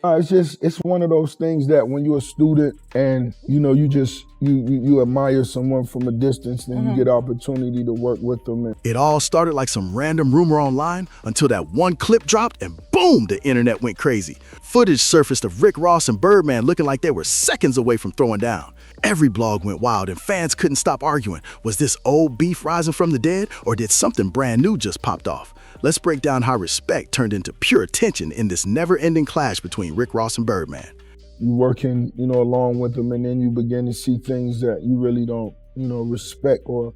It's one of those things that when you're a student and you admire someone from a distance, then you get opportunity to work with them. And It all started like some random rumor online until that one clip dropped and boom, the internet went crazy. Footage surfaced of Rick Ross and Birdman looking like they were seconds away from throwing down. Every blog went wild and fans couldn't stop arguing. Was this old beef rising from the dead, or did something brand new just popped off? Let's break down how respect turned into pure tension in this never-ending clash between Rick Ross and Birdman. you working, along with them, and then you begin to see things that you really don't, respect or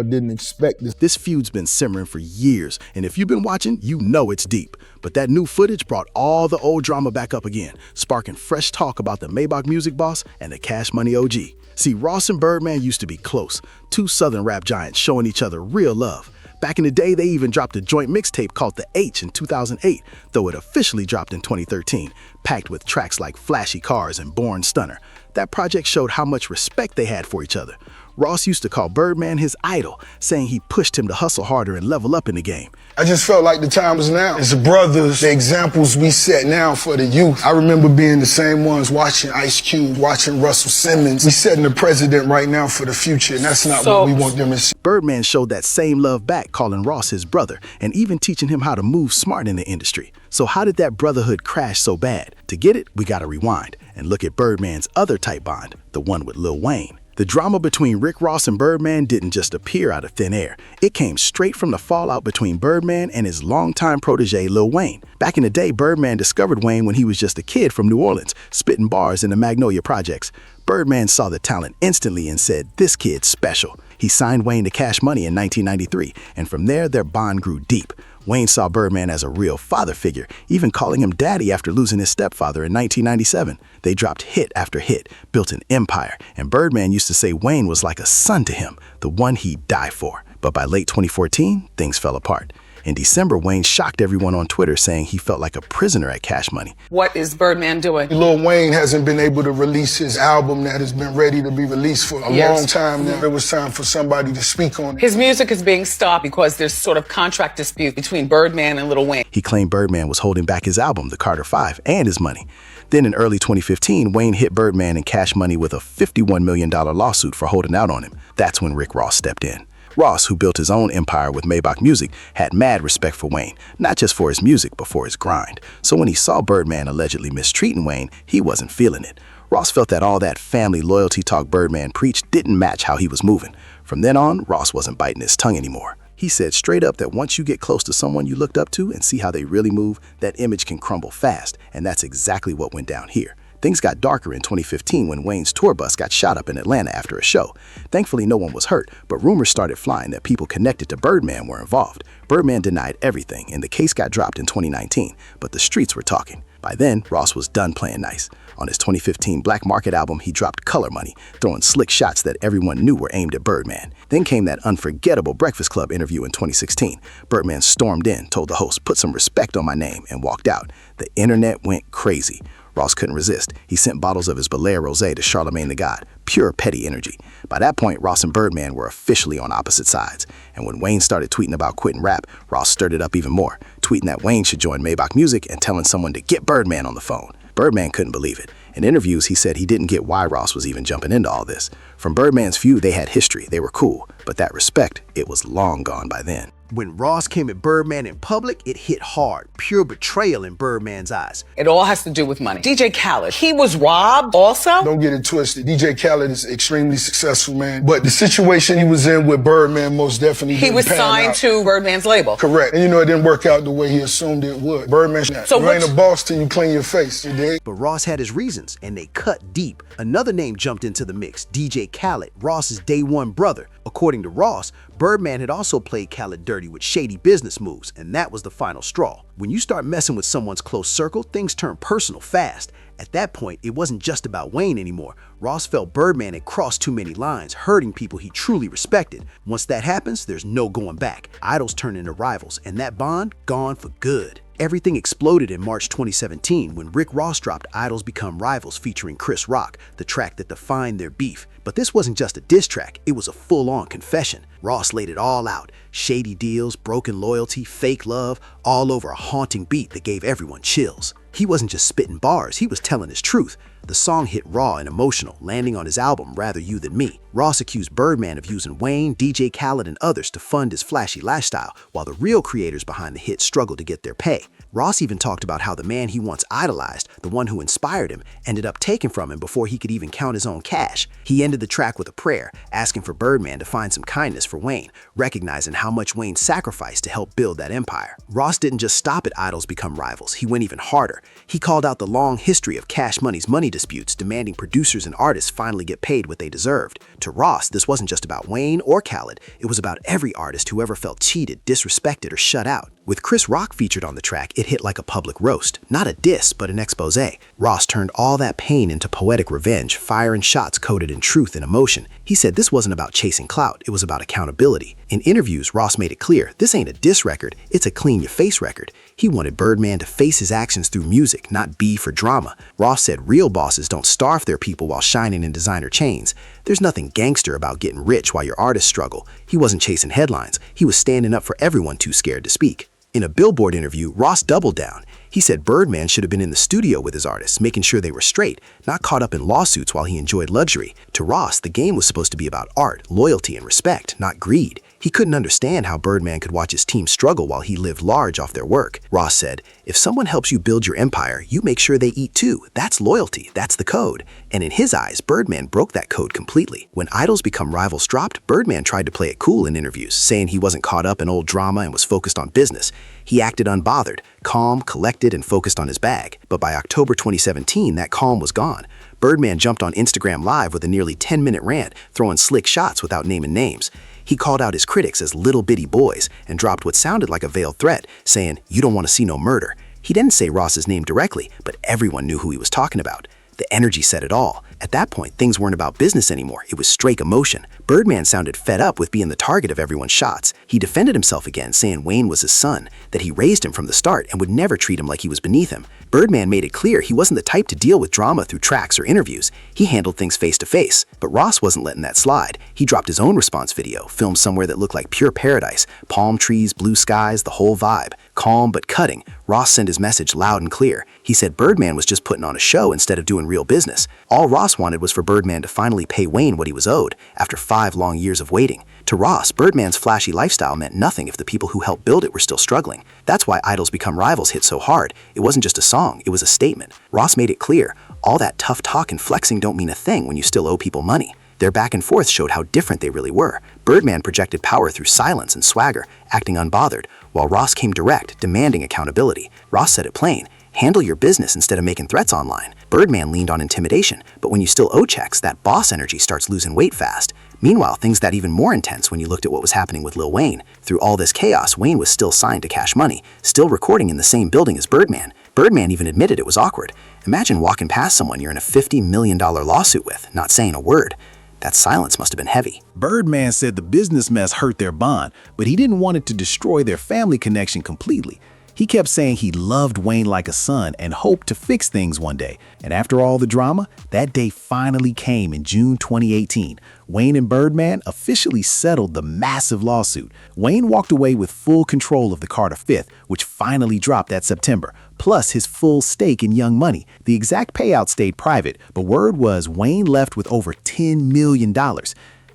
didn't expect. This feud's been simmering for years, and if you've been watching, you know it's deep. But that new footage brought all the old drama back up again, sparking fresh talk about the Maybach music boss and the Cash Money OG. See, Ross and Birdman used to be close, two southern rap giants showing each other real love. Back in the day, they even dropped a joint mixtape called The H in 2008, though it officially dropped in 2013, packed with tracks like Flashy Cars and Born Stunner. That project showed how much respect they had for each other. Ross used to call Birdman his idol, saying he pushed him to hustle harder and level up in the game. I just felt like the time was now. As brothers, the examples we set now for the youth. I remember being the same ones watching Ice Cube, watching Russell Simmons. We setting the precedent right now for the future, and that's not what we want them to see. Birdman showed that same love back, calling Ross his brother, and even teaching him how to move smart in the industry. So how did that brotherhood crash so bad? To get it, we gotta rewind and look at Birdman's other tight bond, the one with Lil Wayne. The drama between Rick Ross and Birdman didn't just appear out of thin air. It came straight from the fallout between Birdman and his longtime protege, Lil Wayne. Back in the day, Birdman discovered Wayne when he was just a kid from New Orleans, spitting bars in the Magnolia Projects. Birdman saw the talent instantly and said, "This kid's special." He signed Wayne to Cash Money in 1993, and from there, their bond grew deep. Wayne saw Birdman as a real father figure, even calling him daddy after losing his stepfather in 1997. They dropped hit after hit, built an empire, and Birdman used to say Wayne was like a son to him, the one he'd die for. But by late 2014, things fell apart. In December, Wayne shocked everyone on Twitter, saying he felt like a prisoner at Cash Money. What is Birdman doing? Lil Wayne hasn't been able to release his album that has been ready to be released for a long time now. It was time for somebody to speak on it. His music is being stopped because there's sort of contract dispute between Birdman and Lil Wayne. He claimed Birdman was holding back his album, The Carter 5, and his money. Then in early 2015, Wayne hit Birdman and Cash Money with a $51 million lawsuit for holding out on him. That's when Rick Ross stepped in. Ross, who built his own empire with Maybach Music, had mad respect for Wayne, not just for his music, but for his grind. So when he saw Birdman allegedly mistreating Wayne, he wasn't feeling it. Ross felt that all that family loyalty talk Birdman preached didn't match how he was moving. From then on, Ross wasn't biting his tongue anymore. He said straight up that once you get close to someone you looked up to and see how they really move, that image can crumble fast, and that's exactly what went down here. Things got darker in 2015 when Wayne's tour bus got shot up in Atlanta after a show. Thankfully, no one was hurt, but rumors started flying that people connected to Birdman were involved. Birdman denied everything, and the case got dropped in 2019, but the streets were talking. By then, Ross was done playing nice. On his 2015 Black Market album, he dropped Color Money, throwing slick shots that everyone knew were aimed at Birdman. Then came that unforgettable Breakfast Club interview in 2016. Birdman stormed in, told the host, "Put some respect on my name," and walked out. The internet went crazy. Ross couldn't resist. He sent bottles of his Belair Rosé to Charlemagne the God, pure petty energy. By that point, Ross and Birdman were officially on opposite sides. And when Wayne started tweeting about quitting rap, Ross stirred it up even more, tweeting that Wayne should join Maybach Music and telling someone to get Birdman on the phone. Birdman couldn't believe it. In interviews, he said he didn't get why Ross was even jumping into all this. From Birdman's feud, they had history, they were cool, but that respect, it was long gone by then. When Ross came at Birdman in public, it hit hard, pure betrayal in Birdman's eyes. It all has to do with money. DJ Khaled, he was robbed also? Don't get it twisted. DJ Khaled is extremely successful, man. But the situation he was in with Birdman most definitely He was signed to Birdman's label. Correct. And it didn't work out the way he assumed it would. Birdman, you ain't a boss till you clean your face, you dig? But Ross had his reasons, and they cut deep. Another name jumped into the mix, DJ Khaled, Ross's day one brother. According to Ross, Birdman had also played Khaled dirty with shady business moves, and that was the final straw. When you start messing with someone's close circle, things turn personal fast. At that point, it wasn't just about Wayne anymore. Ross felt Birdman had crossed too many lines, hurting people he truly respected. Once that happens, there's no going back. Idols turn into rivals, and that bond, gone for good. Everything exploded in March 2017 when Rick Ross dropped Idols Become Rivals featuring Chris Rock, the track that defined their beef. But this wasn't just a diss track, it was a full-on confession. Ross laid it all out. Shady deals, broken loyalty, fake love, all over a haunting beat that gave everyone chills. He wasn't just spitting bars, he was telling his truth. The song hit raw and emotional, landing on his album Rather You Than Me. Ross accused Birdman of using Wayne, DJ Khaled, and others to fund his flashy lifestyle, while the real creators behind the hit struggled to get their pay. Ross even talked about how the man he once idolized, the one who inspired him, ended up taking from him before he could even count his own cash. He ended the track with a prayer, asking for Birdman to find some kindness for Wayne, recognizing how much Wayne sacrificed to help build that empire. Ross didn't just stop at idols become rivals, he went even harder. He called out the long history of Cash Money's money disputes, demanding producers and artists finally get paid what they deserved. To Ross, this wasn't just about Wayne or Khaled, it was about every artist who ever felt cheated, disrespected, or shut out. With Chris Rock featured on the track, it hit like a public roast. Not a diss, but an expose. Ross turned all that pain into poetic revenge, firing shots coded in truth and emotion. He said this wasn't about chasing clout, it was about accountability. In interviews, Ross made it clear, this ain't a diss record, it's a clean your face record. He wanted Birdman to face his actions through music, not beef or drama. Ross said real bosses don't starve their people while shining in designer chains. There's nothing gangster about getting rich while your artists struggle. He wasn't chasing headlines, he was standing up for everyone too scared to speak. In a Billboard interview, Ross doubled down. He said Birdman should have been in the studio with his artists, making sure they were straight, not caught up in lawsuits while he enjoyed luxury. To Ross, the game was supposed to be about art, loyalty, and respect, not greed. He couldn't understand how Birdman could watch his team struggle while he lived large off their work. Ross said, if someone helps you build your empire, you make sure they eat too. That's loyalty, that's the code. And in his eyes, Birdman broke that code completely. When Idols Become Rivals dropped, Birdman tried to play it cool in interviews, saying he wasn't caught up in old drama and was focused on business. He acted unbothered, calm, collected, and focused on his bag. But by October 2017, that calm was gone. Birdman jumped on Instagram Live with a nearly 10-minute rant, throwing slick shots without naming names. He called out his critics as little bitty boys and dropped what sounded like a veiled threat, saying, "You don't want to see no murder." He didn't say Ross's name directly, but everyone knew who he was talking about. The energy said it all. At that point, things weren't about business anymore, it was straight emotion. Birdman sounded fed up with being the target of everyone's shots. He defended himself again, saying Wayne was his son, that he raised him from the start and would never treat him like he was beneath him. Birdman made it clear he wasn't the type to deal with drama through tracks or interviews. He handled things face to face. But Ross wasn't letting that slide. He dropped his own response video, filmed somewhere that looked like pure paradise. Palm trees, blue skies, the whole vibe. Calm but cutting, Ross sent his message loud and clear. He said Birdman was just putting on a show instead of doing real business. All Ross wanted was for Birdman to finally pay Wayne what he was owed, after 5 long years of waiting. To Ross, Birdman's flashy lifestyle meant nothing if the people who helped build it were still struggling. That's why Idols Become Rivals hit so hard. It wasn't just a song, it was a statement. Ross made it clear, all that tough talk and flexing don't mean a thing when you still owe people money. Their back and forth showed how different they really were. Birdman projected power through silence and swagger, acting unbothered, while Ross came direct, demanding accountability. Ross said it plain, handle your business instead of making threats online. Birdman leaned on intimidation, but when you still owe checks, that boss energy starts losing weight fast. Meanwhile, things got even more intense when you looked at what was happening with Lil Wayne. Through all this chaos, Wayne was still signed to Cash Money, still recording in the same building as Birdman. Birdman even admitted it was awkward. Imagine walking past someone you're in a $50 million lawsuit with, not saying a word. That silence must have been heavy. Birdman said the business mess hurt their bond, but he didn't want it to destroy their family connection completely. He kept saying he loved Wayne like a son and hoped to fix things one day. And after all the drama, that day finally came in June 2018. Wayne and Birdman officially settled the massive lawsuit. Wayne walked away with full control of the Carter Fifth, which finally dropped that September, plus his full stake in Young Money. The exact payout stayed private, but word was Wayne left with over $10 million.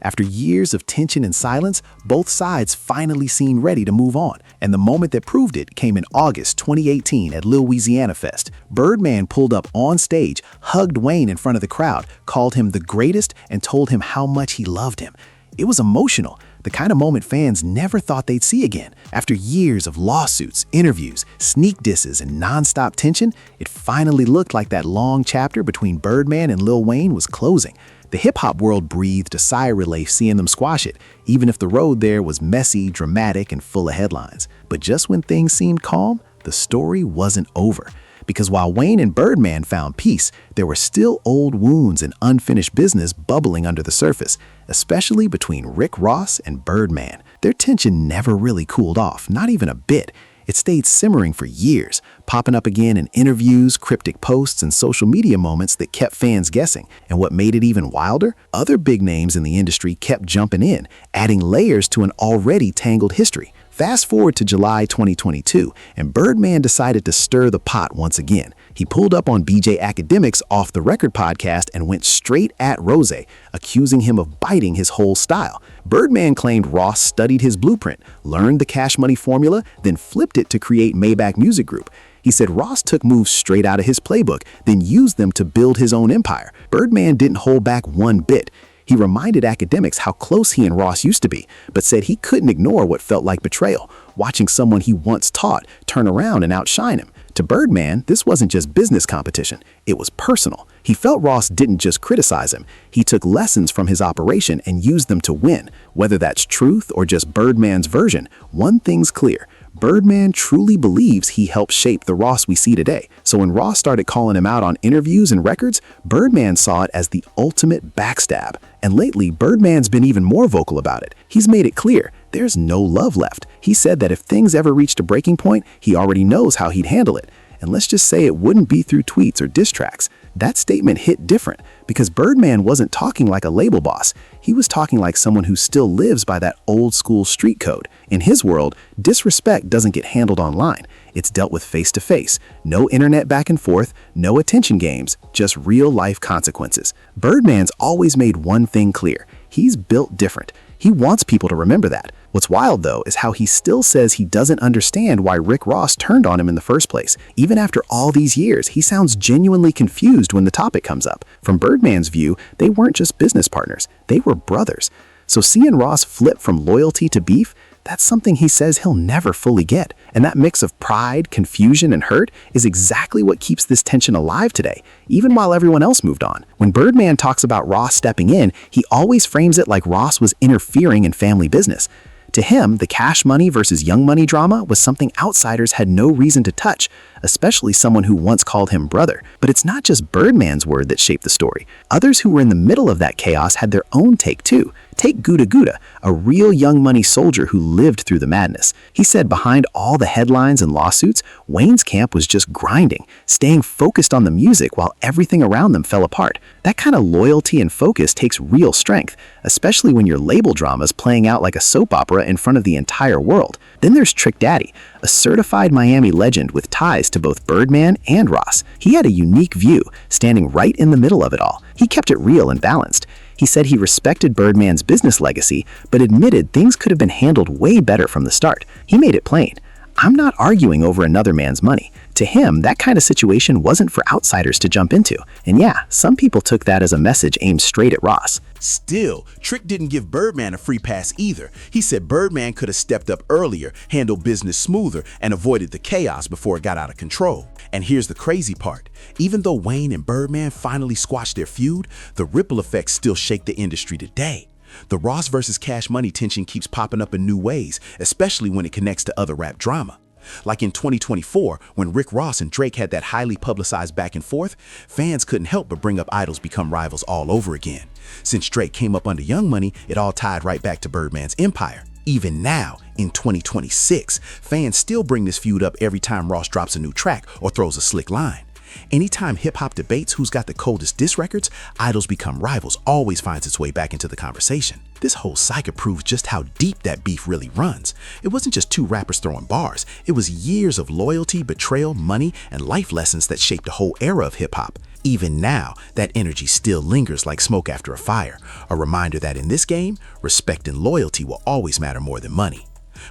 After years of tension and silence, both sides finally seemed ready to move on, and the moment that proved it came in August 2018 at Lil Louisiana Fest. Birdman pulled up on stage, hugged Wayne in front of the crowd, called him the greatest, and told him how much he loved him. It was emotional, the kind of moment fans never thought they'd see again. After years of lawsuits, interviews, sneak disses, and non-stop tension, it finally looked like that long chapter between Birdman and Lil Wayne was closing. The hip-hop world breathed a sigh of relief seeing them squash it, even if the road there was messy, dramatic, and full of headlines. But just when things seemed calm, the story wasn't over. Because while Wayne and Birdman found peace, there were still old wounds and unfinished business bubbling under the surface, especially between Rick Ross and Birdman. Their tension never really cooled off, not even a bit. It stayed simmering for years, popping up again in interviews, cryptic posts, and social media moments that kept fans guessing. And what made it even wilder? Other big names in the industry kept jumping in, adding layers to an already tangled history. Fast forward to July 2022, and Birdman decided to stir the pot once again. He pulled up on BJ Academics Off the Record podcast and went straight at Rose, accusing him of biting his whole style. Birdman claimed Ross studied his blueprint, learned the Cash Money formula, then flipped it to create Maybach Music Group. He said Ross took moves straight out of his playbook, then used them to build his own empire. Birdman didn't hold back one bit. He reminded academics how close he and Ross used to be, but said he couldn't ignore what felt like betrayal, watching someone he once taught turn around and outshine him. To Birdman, this wasn't just business competition, it was personal. He felt Ross didn't just criticize him, he took lessons from his operation and used them to win. Whether that's truth or just Birdman's version, one thing's clear. Birdman truly believes he helped shape the Ross we see today. So when Ross started calling him out on interviews and records, Birdman saw it as the ultimate backstab. And lately, Birdman's been even more vocal about it. He's made it clear there's no love left. He said that if things ever reached a breaking point, he already knows how he'd handle it. And let's just say it wouldn't be through tweets or diss tracks. That statement hit different because Birdman wasn't talking like a label boss. He was talking like someone who still lives by that old school street code. In his world, disrespect doesn't get handled online. It's dealt with face to face. No internet back and forth, no attention games, just real life consequences. Birdman's always made one thing clear. He's built different. He wants people to remember that. What's wild, though, is how he still says he doesn't understand why Rick Ross turned on him in the first place. Even after all these years, he sounds genuinely confused when the topic comes up. From Birdman's view, they weren't just business partners, they were brothers. So seeing Ross flip from loyalty to beef, that's something he says he'll never fully get. And that mix of pride, confusion, and hurt is exactly what keeps this tension alive today, even while everyone else moved on. When Birdman talks about Ross stepping in, he always frames it like Ross was interfering in family business. To him, the Cash Money versus Young Money drama was something outsiders had no reason to touch, especially someone who once called him brother. But it's not just Birdman's word that shaped the story. Others who were in the middle of that chaos had their own take too. Take Gouda Gouda, a real Young Money soldier who lived through the madness. He said behind all the headlines and lawsuits, Wayne's camp was just grinding, staying focused on the music while everything around them fell apart. That kind of loyalty and focus takes real strength, especially when your label drama's playing out like a soap opera in front of the entire world. Then there's Trick Daddy, a certified Miami legend with ties to both Birdman and Ross. He had a unique view, standing right in the middle of it all. He kept it real and balanced. He said he respected Birdman's business legacy, but admitted things could have been handled way better from the start. He made it plain. I'm not arguing over another man's money. To him, that kind of situation wasn't for outsiders to jump into. And yeah, some people took that as a message aimed straight at Ross. Still, Trick didn't give Birdman a free pass either. He said Birdman could have stepped up earlier, handled business smoother, and avoided the chaos before it got out of control. And here's the crazy part. Even though Wayne and Birdman finally squashed their feud, the ripple effects still shake the industry today. The Ross versus Cash Money tension keeps popping up in new ways, especially when it connects to other rap drama. Like in 2024, when Rick Ross and Drake had that highly publicized back and forth, fans couldn't help but bring up idols become rivals all over again. Since Drake came up under Young Money, it all tied right back to Birdman's empire. Even now, in 2026, fans still bring this feud up every time Ross drops a new track or throws a slick line. Anytime hip-hop debates who's got the coldest diss records, idols become rivals always finds its way back into the conversation. This whole cycle proves just how deep that beef really runs. It wasn't just two rappers throwing bars. It was years of loyalty, betrayal, money, and life lessons that shaped a whole era of hip-hop. Even now, that energy still lingers like smoke after a fire, a reminder that in this game, respect and loyalty will always matter more than money.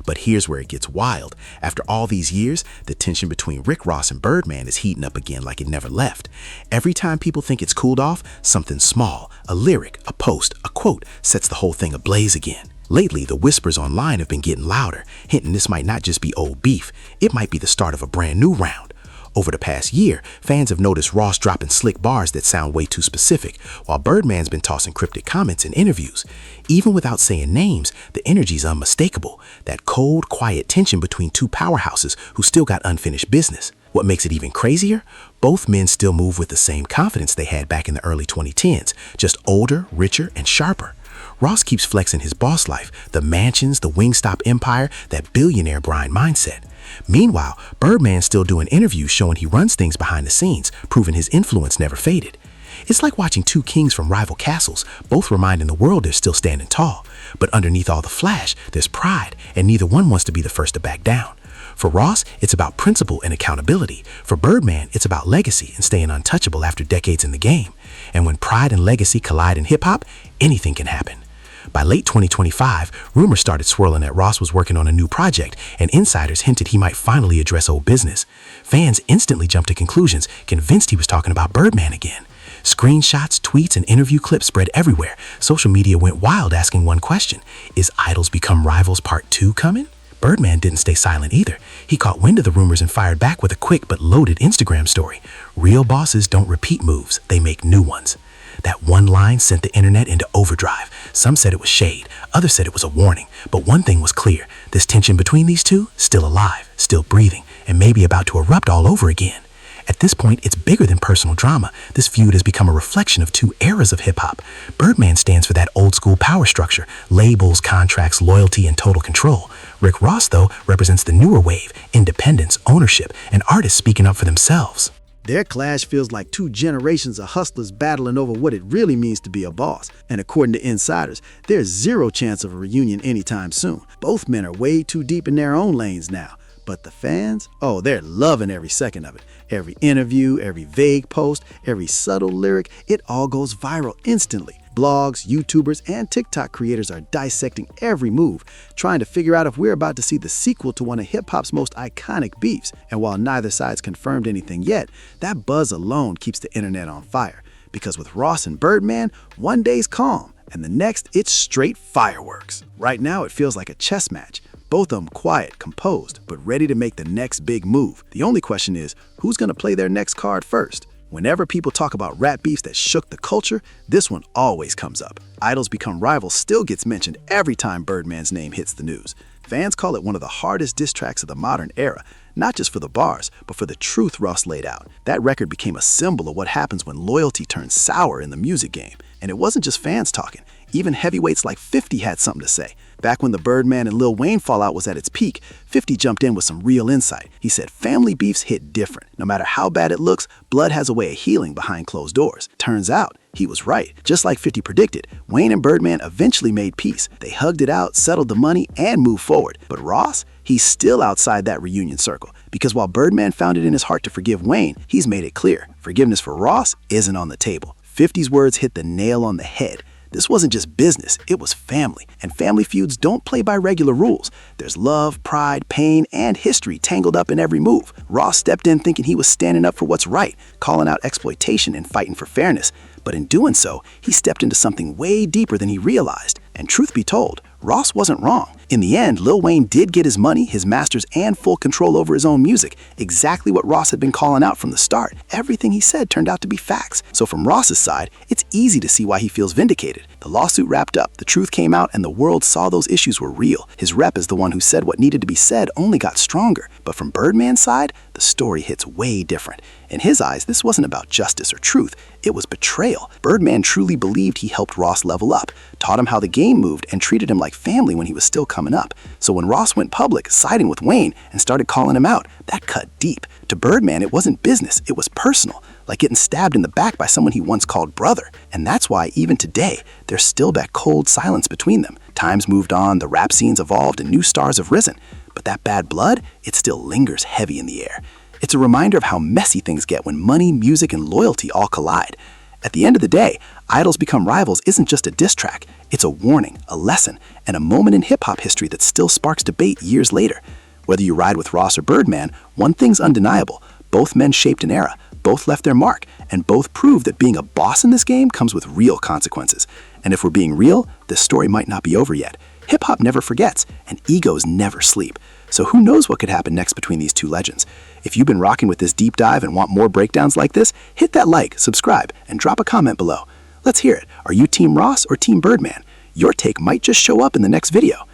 But here's where it gets wild. After all these years, the tension between Rick Ross and Birdman is heating up again like it never left. Every time people think it's cooled off, something small, a lyric, a post, a quote, sets the whole thing ablaze again. Lately, the whispers online have been getting louder, hinting this might not just be old beef, it might be the start of a brand new round. Over the past year, fans have noticed Ross dropping slick bars that sound way too specific, while Birdman's been tossing cryptic comments in interviews. Even without saying names, the energy's unmistakable. That cold, quiet tension between two powerhouses who still got unfinished business. What makes it even crazier? Both men still move with the same confidence they had back in the early 2010s, just older, richer, and sharper. Ross keeps flexing his boss life, the mansions, the Wingstop empire, that billionaire grind mindset. Meanwhile, Birdman's still doing interviews showing he runs things behind the scenes, proving his influence never faded. It's like watching two kings from rival castles, both reminding the world they're still standing tall. But underneath all the flash, there's pride, and neither one wants to be the first to back down. For Ross, it's about principle and accountability. For Birdman, it's about legacy and staying untouchable after decades in the game. And when pride and legacy collide in hip-hop, anything can happen. By late 2025, rumors started swirling that Ross was working on a new project, and insiders hinted he might finally address old business. Fans instantly jumped to conclusions, convinced he was talking about Birdman again. Screenshots, tweets, and interview clips spread everywhere. Social media went wild asking one question: is Idols Become Rivals Part 2 coming? Birdman didn't stay silent either. He caught wind of the rumors and fired back with a quick but loaded Instagram story. Real bosses don't repeat moves, they make new ones. That one line sent the internet into overdrive. Some said it was shade, others said it was a warning. But one thing was clear: this tension between these two, still alive, still breathing, and maybe about to erupt all over again. At this point, it's bigger than personal drama. This feud has become a reflection of two eras of hip-hop. Birdman stands for that old-school power structure: labels, contracts, loyalty, and total control. Rick Ross, though, represents the newer wave: independence, ownership, and artists speaking up for themselves. Their clash feels like two generations of hustlers battling over what it really means to be a boss. And according to insiders, there's zero chance of a reunion anytime soon. Both men are way too deep in their own lanes now. But the fans, oh, they're loving every second of it. Every interview, every vague post, every subtle lyric, it all goes viral instantly. Blogs, YouTubers, and TikTok creators are dissecting every move, trying to figure out if we're about to see the sequel to one of hip-hop's most iconic beefs. And while neither side's confirmed anything yet, that buzz alone keeps the internet on fire. Because with Ross and Birdman, one day's calm, and the next, it's straight fireworks. Right now, it feels like a chess match. Both of them quiet, composed, but ready to make the next big move. The only question is, who's going to play their next card first? Whenever people talk about rap beefs that shook the culture, this one always comes up. Idols Become Rivals still gets mentioned every time Birdman's name hits the news. Fans call it one of the hardest diss tracks of the modern era, not just for the bars, but for the truth Ross laid out. That record became a symbol of what happens when loyalty turns sour in the music game. And it wasn't just fans talking. Even heavyweights like 50 had something to say. Back when the Birdman and Lil Wayne fallout was at its peak, 50 jumped in with some real insight. He said family beefs hit different. No matter how bad it looks, blood has a way of healing behind closed doors. Turns out, he was right. Just like 50 predicted, Wayne and Birdman eventually made peace. They hugged it out, settled the money, and moved forward. But Ross, he's still outside that reunion circle. Because while Birdman found it in his heart to forgive Wayne, he's made it clear: forgiveness for Ross isn't on the table. 50's words hit the nail on the head. This wasn't just business, it was family. And family feuds don't play by regular rules. There's love, pride, pain, and history tangled up in every move. Ross stepped in thinking he was standing up for what's right, calling out exploitation and fighting for fairness. But in doing so, he stepped into something way deeper than he realized. And truth be told, Ross wasn't wrong. In the end, Lil Wayne did get his money, his masters, and full control over his own music. Exactly what Ross had been calling out from the start. Everything he said turned out to be facts. So from Ross's side, it's easy to see why he feels vindicated. The lawsuit wrapped up, the truth came out, and the world saw those issues were real. His rep as the one who said what needed to be said only got stronger. But from Birdman's side, the story hits way different. In his eyes, this wasn't about justice or truth. It was betrayal. Birdman truly believed he helped Ross level up, taught him how the game moved, and treated him like family when he was still coming up. So when Ross went public, siding with Wayne, and started calling him out, that cut deep. To Birdman, it wasn't business, it was personal, like getting stabbed in the back by someone he once called brother. And that's why, even today, there's still that cold silence between them. Time's moved on, the rap scene's evolved, and new stars have risen. But that bad blood, it still lingers heavy in the air. It's a reminder of how messy things get when money, music, and loyalty all collide. At the end of the day, Idols Become Rivals isn't just a diss track. It's a warning, a lesson, and a moment in hip-hop history that still sparks debate years later. Whether you ride with Ross or Birdman, one thing's undeniable. Both men shaped an era, both left their mark, and both proved that being a boss in this game comes with real consequences. And if we're being real, this story might not be over yet. Hip-hop never forgets, and egos never sleep. So who knows what could happen next between these two legends? If you've been rocking with this deep dive and want more breakdowns like this, hit that like, subscribe, and drop a comment below. Let's hear it. Are you Team Ross or Team Birdman? Your take might just show up in the next video.